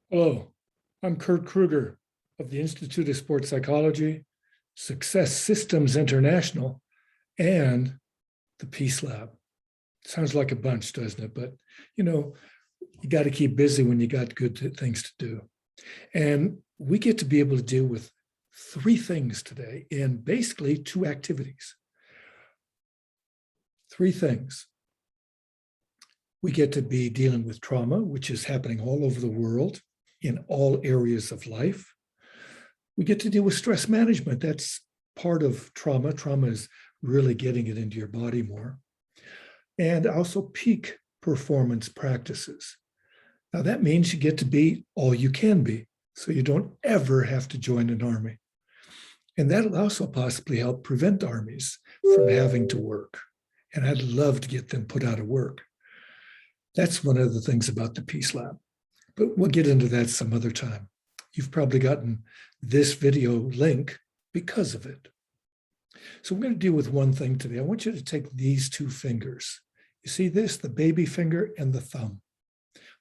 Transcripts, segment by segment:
Hello, I'm Kurt Kruger of the Institute of Sports Psychology, Success Systems International, and the Peace Lab. Sounds like a bunch, doesn't it? But you know, you got to keep busy when you got good things to do. And we get to be able to deal with three things today in basically two activities. Three things. We get to be dealing with trauma, which is happening all over the world in all areas of life. We get to deal with stress management. That's part of trauma. Trauma is really getting it into your body more. And also peak performance practices. Now that means you get to be all you can be, so you don't ever have to join an army. And that'll also possibly help prevent armies from having to work. And I'd love to get them put out of work. That's one of the things about the Peace Lab. But we'll get into that some other time. You've probably gotten this video link because of it. So we're going to deal with one thing today. I want you to take these two fingers. You see this, the baby finger and the thumb.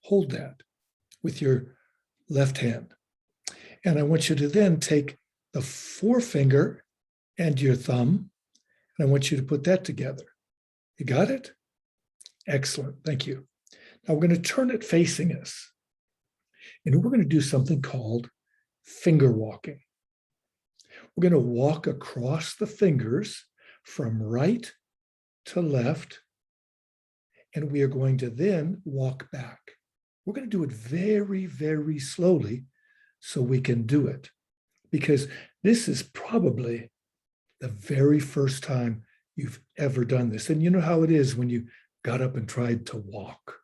Hold that with your left hand. And I want you to then take the forefinger and your thumb, and I want you to put that together. You got it? Excellent. Thank you. Now we're going to turn it facing us. And we're going to do something called finger walking. We're going to walk across the fingers from right to left, and we are going to then walk back. We're going to do it very, very slowly so we can do it, because this is probably the very first time you've ever done this. And you know how it is when you got up and tried to walk.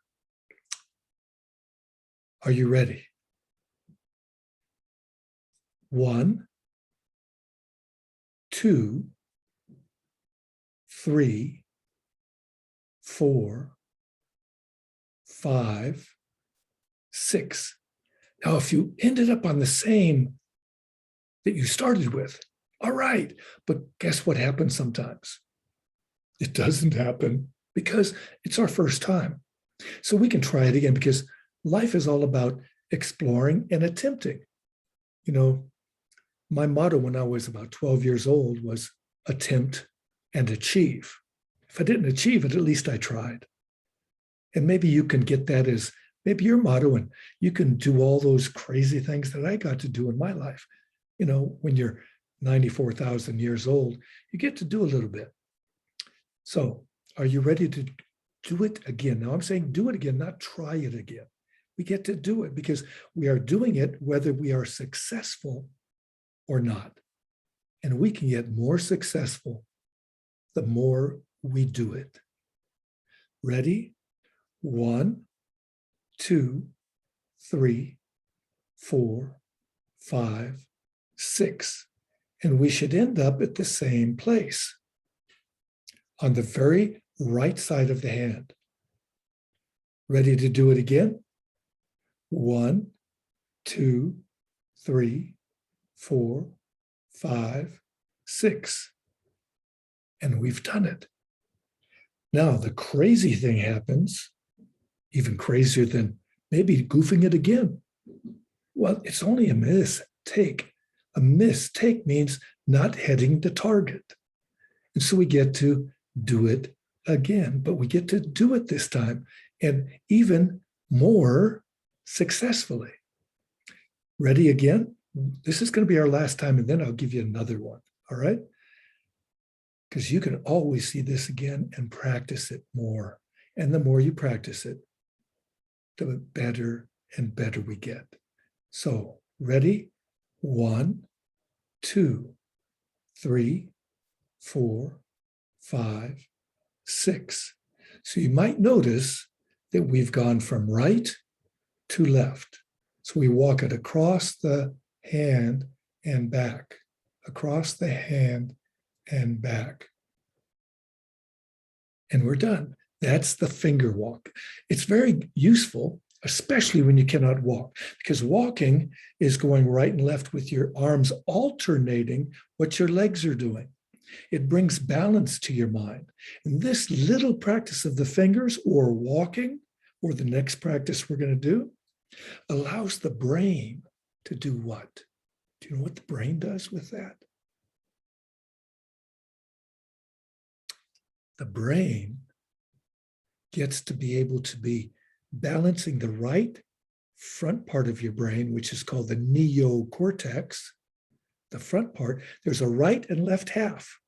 Are you ready? 1, 2, 3, 4, 5, 6. Now, if you ended up on the same that you started with, all right, but guess what happens sometimes? It doesn't happen because it's our first time. So we can try it again, because life is all about exploring and attempting. You know, my motto when I was about 12 years old was attempt and achieve. If I didn't achieve it, at least I tried. And maybe you can get that as maybe your motto, and you can do all those crazy things that I got to do in my life. You know, when you're 94,000 years old, you get to do a little bit. So are you ready to do it again? Now I'm saying do it again, not try it again. We get to do it because we are doing it whether we are successful or not. And we can get more successful the more we do it. Ready? 1, 2, 3, 4, 5, 6. And we should end up at the same place, on the very right side of the hand. Ready to do it again? 1, 2, 3, 4, 5, 6. And we've done it. Now, the crazy thing happens, even crazier than maybe goofing it again. Well, it's only a mistake. A mistake means not hitting the target. And so we get to do it again, but we get to do it this time, and even more successfully. Ready again? This is going to be our last time, and then I'll give you another one, all right? Because you can always see this again and practice it more. And the more you practice it, the better and better we get. So, ready? 1, 2, 3, 4, 5, 6. So you might notice that we've gone from right to left. So we walk it across the hand and back, across the hand and back. And we're done. That's the finger walk. It's very useful, especially when you cannot walk, because walking is going right and left with your arms alternating what your legs are doing. It brings balance to your mind. And this little practice of the fingers or walking, or the next practice we're going to do, allows the brain to do what? Do you know what the brain does with that? The brain gets to be able to be balancing the right front part of your brain, which is called the neocortex, the front part. There's a right and left half,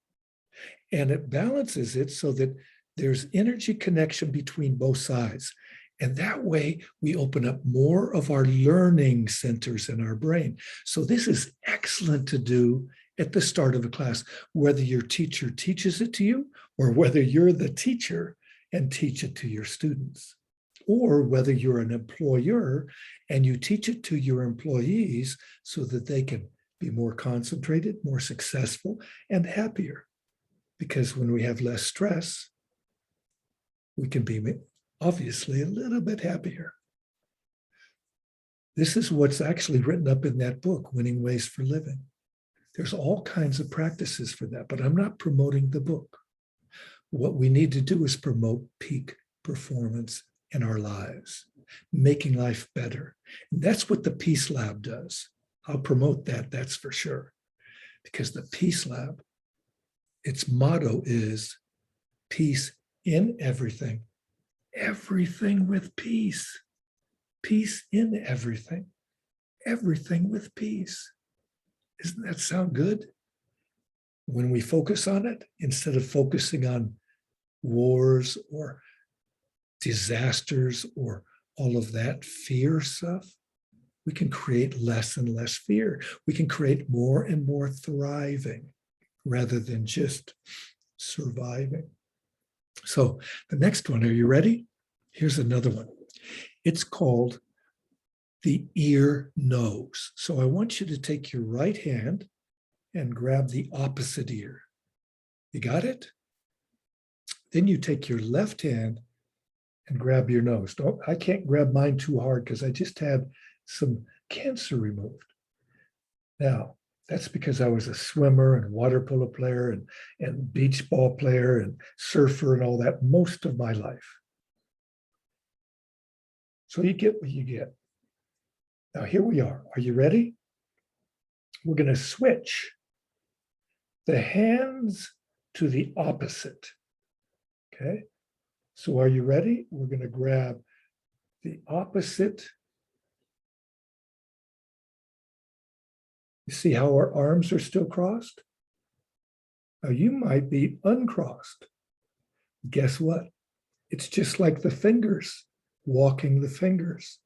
and it balances it so that there's energy connection between both sides. And that way we open up more of our learning centers in our brain. So this is excellent to do at the start of a class, whether your teacher teaches it to you or whether you're the teacher and teach it to your students, or whether you're an employer and you teach it to your employees so that they can be more concentrated, more successful, and happier. Because when we have less stress, we can be obviously a little bit happier. This is what's actually written up in that book, Winning Ways for Living. There's all kinds of practices for that, but I'm not promoting the book. What we need to do is promote peak performance in our lives, making life better. And that's what the Peace Lab does. I'll promote that, that's for sure. Because the Peace Lab, its motto is peace in everything, everything with peace, peace in everything, everything with peace. Doesn't that sound good? When we focus on it, instead of focusing on wars or disasters or all of that fear stuff, we can create less and less fear. We can create more and more thriving rather than just surviving. So the next one, are you ready? Here's another one. It's called the ear nose. So I want you to take your right hand and grab the opposite ear. You got it? Then you take your left hand and grab your nose. I can't grab mine too hard because I just had some cancer removed. Now, that's because I was a swimmer and water polo player and beach ball player and surfer and all that most of my life. So you get what you get. Now here we are. Are you ready? We're going to switch the hands to the opposite. Okay. So are you ready? We're going to grab the opposite. You see how our arms are still crossed? Now you might be uncrossed. Guess what? It's just like the fingers, walking the fingers.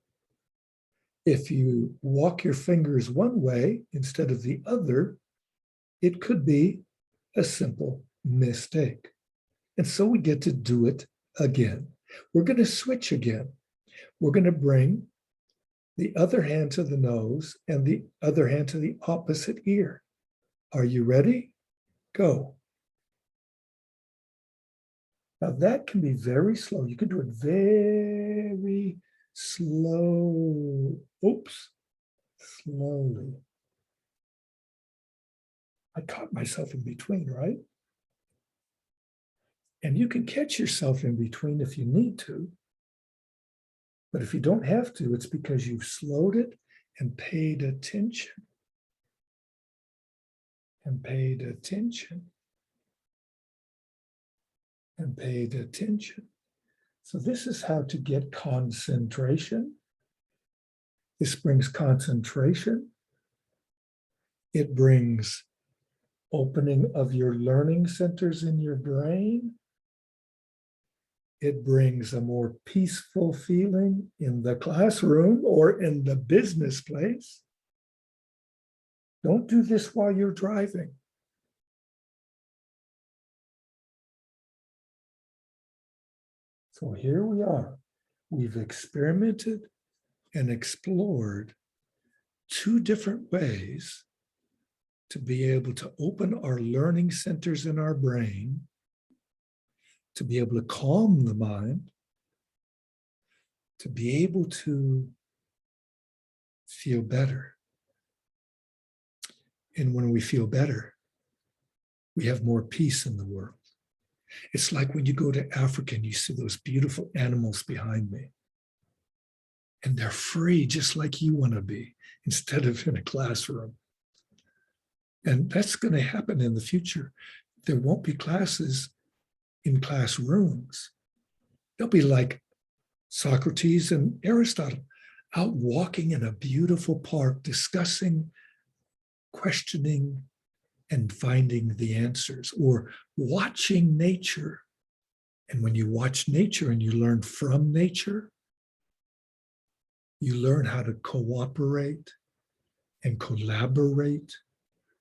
If you walk your fingers one way instead of the other, it could be a simple mistake. And so we get to do it again. We're going to switch again. We're going to bring the other hand to the nose and the other hand to the opposite ear. Are you ready? Go. Now that can be very slow. You can do it very slow. Oops, slowly. I caught myself in between, right? And you can catch yourself in between if you need to. But if you don't have to, it's because you've slowed it and paid attention. And paid attention. And paid attention. So this is how to get concentration. This brings concentration. It brings opening of your learning centers in your brain. It brings a more peaceful feeling in the classroom or in the business place. Don't do this while you're driving. So here we are. We've experimented and explored two different ways to be able to open our learning centers in our brain, to be able to calm the mind, to be able to feel better. And when we feel better, we have more peace in the world. It's like when you go to Africa and you see those beautiful animals behind me. and they're free just like you want to be instead of in a classroom. And that's going to happen in the future. There won't be classes in classrooms. They'll be like Socrates and Aristotle, out walking in a beautiful park, discussing, questioning, and finding the answers, or watching nature. And when you watch nature and you learn from nature, you learn how to cooperate and collaborate.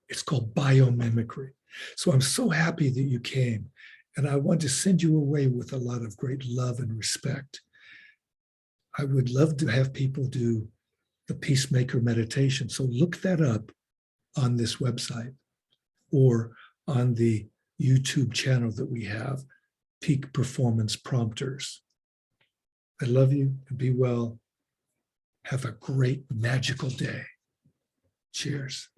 It's called biomimicry. So I'm so happy that you came. And I want to send you away with a lot of great love and respect. I would love to have people do the Peacemaker meditation. So look that up on this website or on the YouTube channel that we have, Peak Performance Prompters. I love you and be well. Have a great magical day. Cheers.